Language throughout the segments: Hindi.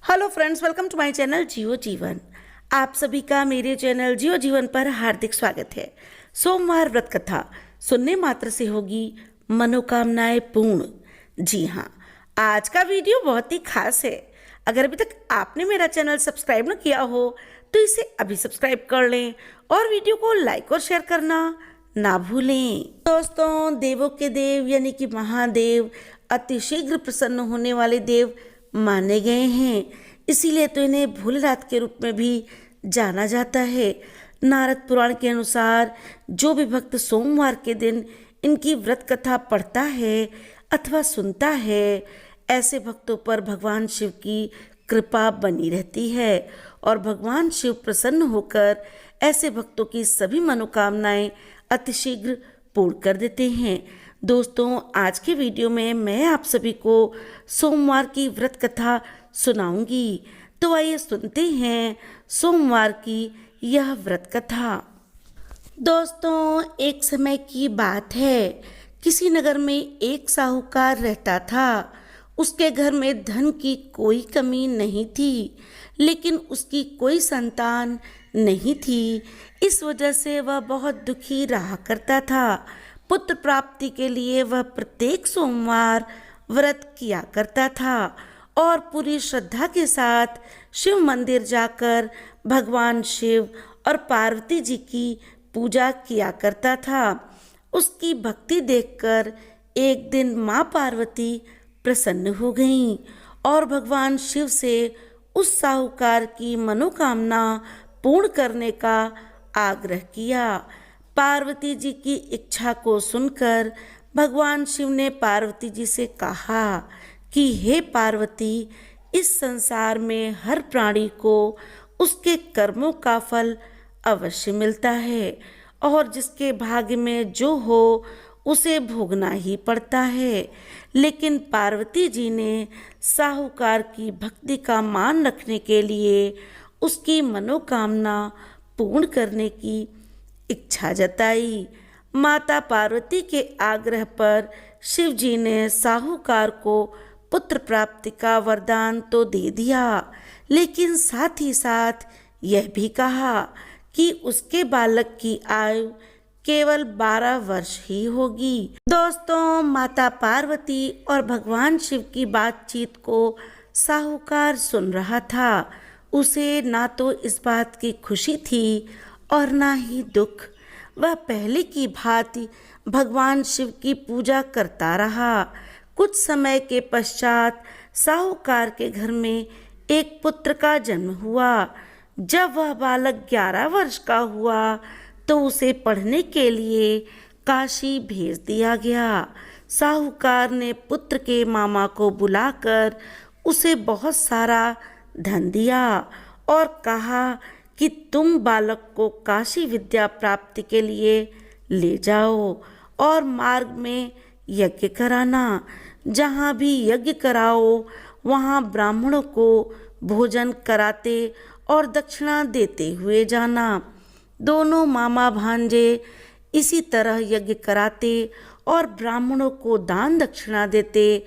Hello friends, welcome to my channel Jiyo Jeevan. आप सभी का मेरे चैनल जियो जीवन पर हार्दिक स्वागत है। सोमवार व्रत कथा सुनने मात्र से होगी मनोकामनाएं पूर्ण। जी हाँ, आज का वीडियो बहुत ही खास है। अगर अभी तक आपने मेरा चैनल सब्सक्राइब न किया हो तो इसे अभी सब्सक्राइब कर लें और वीडियो को लाइक और शेयर करना ना भूलें। दोस्तों, देवों के देव यानी कि महादेव अतिशीघ्र प्रसन्न होने वाले देव माने गए हैं, इसीलिए तो इन्हें भोलेनाथ के रूप में भी जाना जाता है। नारद पुराण के अनुसार जो भी भक्त सोमवार के दिन इनकी व्रत कथा पढ़ता है अथवा सुनता है, ऐसे भक्तों पर भगवान शिव की कृपा बनी रहती है और भगवान शिव प्रसन्न होकर ऐसे भक्तों की सभी मनोकामनाएं अतिशीघ्र पूर्ण कर देते हैं। दोस्तों, आज के वीडियो में मैं आप सभी को सोमवार की व्रत कथा सुनाऊंगी। तो आइए सुनते हैं सोमवार की यह व्रत कथा। दोस्तों, एक समय की बात है। किसी नगर में एक साहूकार रहता था। उसके घर में धन की कोई कमी नहीं थी, लेकिन उसकी कोई संतान नहीं थी। इस वजह से वह बहुत दुखी रहा करता था। पुत्र प्राप्ति के लिए वह प्रत्येक सोमवार व्रत किया करता था और पूरी श्रद्धा के साथ शिव मंदिर जाकर भगवान शिव और पार्वती जी की पूजा किया करता था। उसकी भक्ति देखकर एक दिन माँ पार्वती प्रसन्न हो गईं और भगवान शिव से उस साहूकार की मनोकामना पूर्ण करने का आग्रह किया। पार्वती जी की इच्छा को सुनकर भगवान शिव ने पार्वती जी से कहा कि हे पार्वती, इस संसार में हर प्राणी को उसके कर्मों का फल अवश्य मिलता है और जिसके भाग्य में जो हो उसे भोगना ही पड़ता है। लेकिन पार्वती जी ने साहूकार की भक्ति का मान रखने के लिए उसकी मनोकामना पूर्ण करने की इच्छा जताई। माता पार्वती के आग्रह पर शिव जी ने साहूकार को पुत्र प्राप्ति का वरदान तो दे दिया, लेकिन साथ ही साथ यह भी कहा कि उसके बालक की आयु केवल 12 वर्ष ही होगी। दोस्तों, माता पार्वती और भगवान शिव की बातचीत को साहूकार सुन रहा था। उसे ना तो इस बात की खुशी थी और ना ही दुख। वह पहले की भांति भगवान शिव की पूजा करता रहा। कुछ समय के पश्चात साहूकार के घर में एक पुत्र का जन्म हुआ। जब वह बालक 11 वर्ष का हुआ तो उसे पढ़ने के लिए काशी भेज दिया गया। साहूकार ने पुत्र के मामा को बुलाकर उसे बहुत सारा धन दिया और कहा कि तुम बालक को काशी विद्या प्राप्ति के लिए ले जाओ और मार्ग में यज्ञ कराना। जहाँ भी यज्ञ कराओ वहाँ ब्राह्मणों को भोजन कराते और दक्षिणा देते हुए जाना। दोनों मामा भांजे इसी तरह यज्ञ कराते और ब्राह्मणों को दान दक्षिणा देते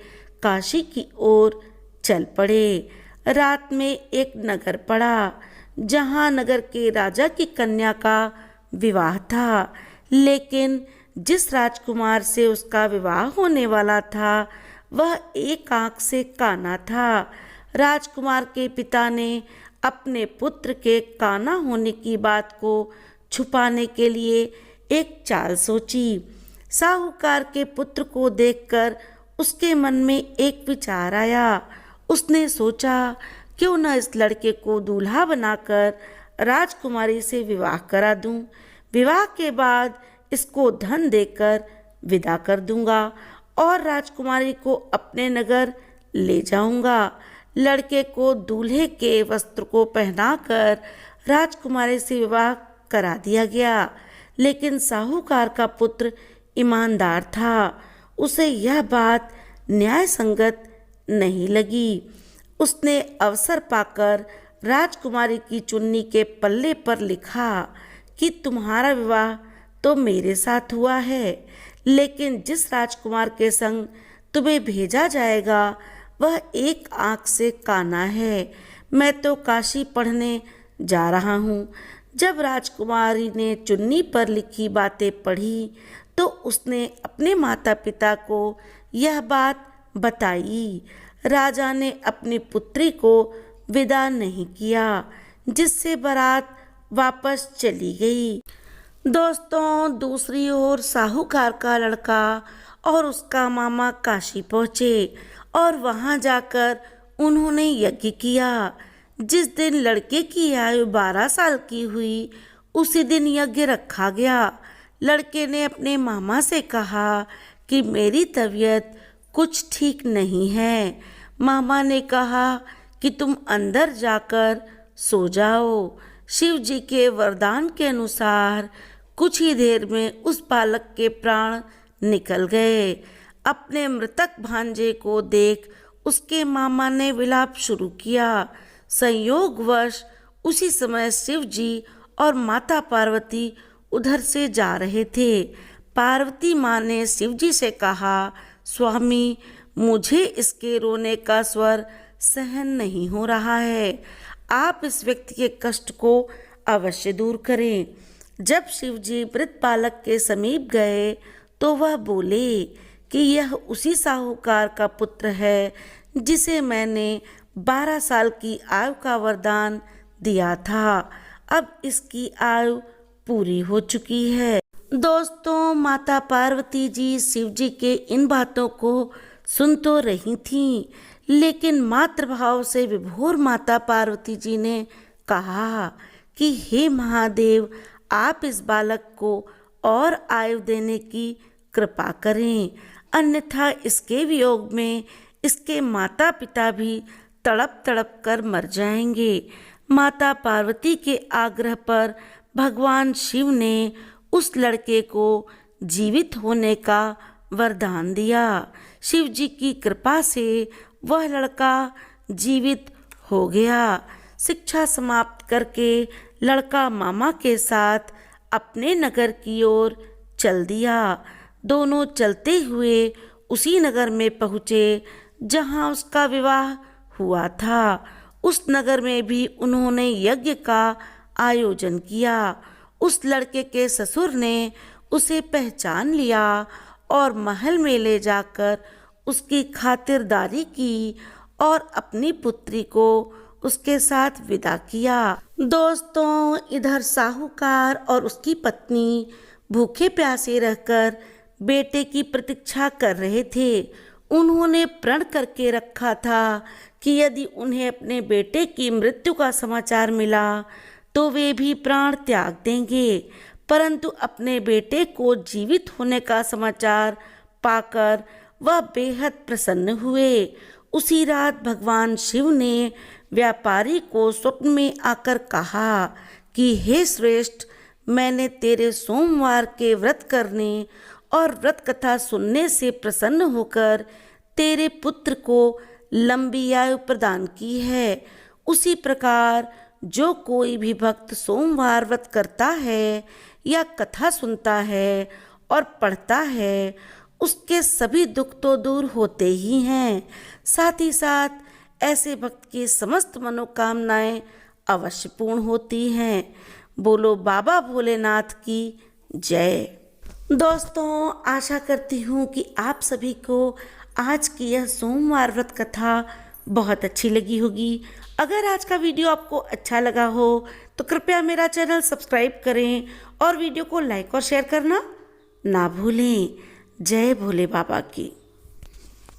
काशी की ओर चल पड़े। रात में एक नगर पड़ा जहाँ नगर के राजा की कन्या का विवाह था, लेकिन जिस राजकुमार से उसका विवाह होने वाला था वह एक आंख से काना था। राजकुमार के पिता ने अपने पुत्र के काना होने की बात को छुपाने के लिए एक चाल सोची। साहूकार के पुत्र को देखकर उसके मन में एक विचार आया। उसने सोचा, क्यों न इस लड़के को दूल्हा बनाकर राजकुमारी से विवाह करा दूं। विवाह के बाद इसको धन देकर विदा कर दूंगा और राजकुमारी को अपने नगर ले जाऊंगा। लड़के को दूल्हे के वस्त्र को पहनाकर राजकुमारी से विवाह करा दिया गया, लेकिन साहूकार का पुत्र ईमानदार था। उसे यह बात न्याय संगत नहीं लगी। उसने अवसर पाकर राजकुमारी की चुन्नी के पल्ले पर लिखा कि तुम्हारा विवाह तो मेरे साथ हुआ है, लेकिन जिस राजकुमार के संग तुम्हें भेजा जाएगा वह एक आँख से काना है। मैं तो काशी पढ़ने जा रहा हूँ। जब राजकुमारी ने चुन्नी पर लिखी बातें पढ़ी तो उसने अपने माता पिता को यह बात बताई। राजा ने अपनी पुत्री को विदा नहीं किया, जिससे बारात वापस चली गई। दोस्तों, दूसरी ओर साहूकार का लड़का और उसका मामा काशी पहुँचे और वहाँ जाकर उन्होंने यज्ञ किया। जिस दिन लड़के की आयु 12 साल की हुई, उसी दिन यज्ञ रखा गया। लड़के ने अपने मामा से कहा कि मेरी तबीयत कुछ ठीक नहीं है। मामा ने कहा कि तुम अंदर जाकर सो जाओ। शिव जी के वरदान के अनुसार कुछ ही देर में उस बालक के प्राण निकल गए। अपने मृतक भांजे को देख उसके मामा ने विलाप शुरू किया। संयोगवश उसी समय शिव जी और माता पार्वती उधर से जा रहे थे। पार्वती माँ ने शिव जी से कहा, स्वामी, मुझे इसके रोने का स्वर सहन नहीं हो रहा है। आप इस व्यक्ति के कष्ट को अवश्य दूर करें। जब शिव जी मृत बालक के समीप गए तो वह बोले कि यह उसी साहूकार का पुत्र है जिसे मैंने 12 साल की आयु का वरदान दिया था। अब इसकी आयु पूरी हो चुकी है। दोस्तों, माता पार्वती जी शिव जी के इन बातों को सुन तो रही थीं, लेकिन मातृभाव से विभोर माता पार्वती जी ने कहा कि हे महादेव, आप इस बालक को और आयु देने की कृपा करें, अन्यथा इसके वियोग में इसके माता पिता भी तड़प तड़प कर मर जाएंगे। माता पार्वती के आग्रह पर भगवान शिव ने उस लड़के को जीवित होने का वरदान दिया। शिव जी की कृपा से वह लड़का जीवित हो गया। शिक्षा समाप्त करके लड़का मामा के साथ अपने नगर की ओर चल दिया। दोनों चलते हुए उसी नगर में पहुँचे जहाँ उसका विवाह हुआ था। उस नगर में भी उन्होंने यज्ञ का आयोजन किया। उस लड़के के ससुर ने उसे पहचान लिया और महल में ले जाकर उसकी खातिरदारी की और अपनी पुत्री को उसके साथ विदा किया। दोस्तों, इधर साहूकार और उसकी पत्नी भूखे प्यासे रहकर बेटे की प्रतीक्षा कर रहे थे। उन्होंने प्रण करके रखा था कि यदि उन्हें अपने बेटे की मृत्यु का समाचार मिला तो वे भी प्राण त्याग देंगे। परंतु अपने बेटे को जीवित होने का समाचार पाकर वह बेहद प्रसन्न हुए। उसी रात भगवान शिव ने व्यापारी को स्वप्न में आकर कहा कि हे श्रेष्ठ, मैंने तेरे सोमवार के व्रत करने और व्रत कथा सुनने से प्रसन्न होकर तेरे पुत्र को लंबी आयु प्रदान की है। उसी प्रकार जो कोई भी भक्त सोमवार व्रत करता है या कथा सुनता है और पढ़ता है, उसके सभी दुख तो दूर होते ही हैं, साथ ही साथ ऐसे भक्त की समस्त मनोकामनाएं अवश्य पूर्ण होती हैं। बोलो बाबा भोलेनाथ की जय। दोस्तों, आशा करती हूँ कि आप सभी को आज की यह सोमवार व्रत कथा बहुत अच्छी लगी होगी। अगर आज का वीडियो आपको अच्छा लगा हो तो कृपया मेरा चैनल सब्सक्राइब करें और वीडियो को लाइक और शेयर करना ना भूलें। जय भोले बाबा की।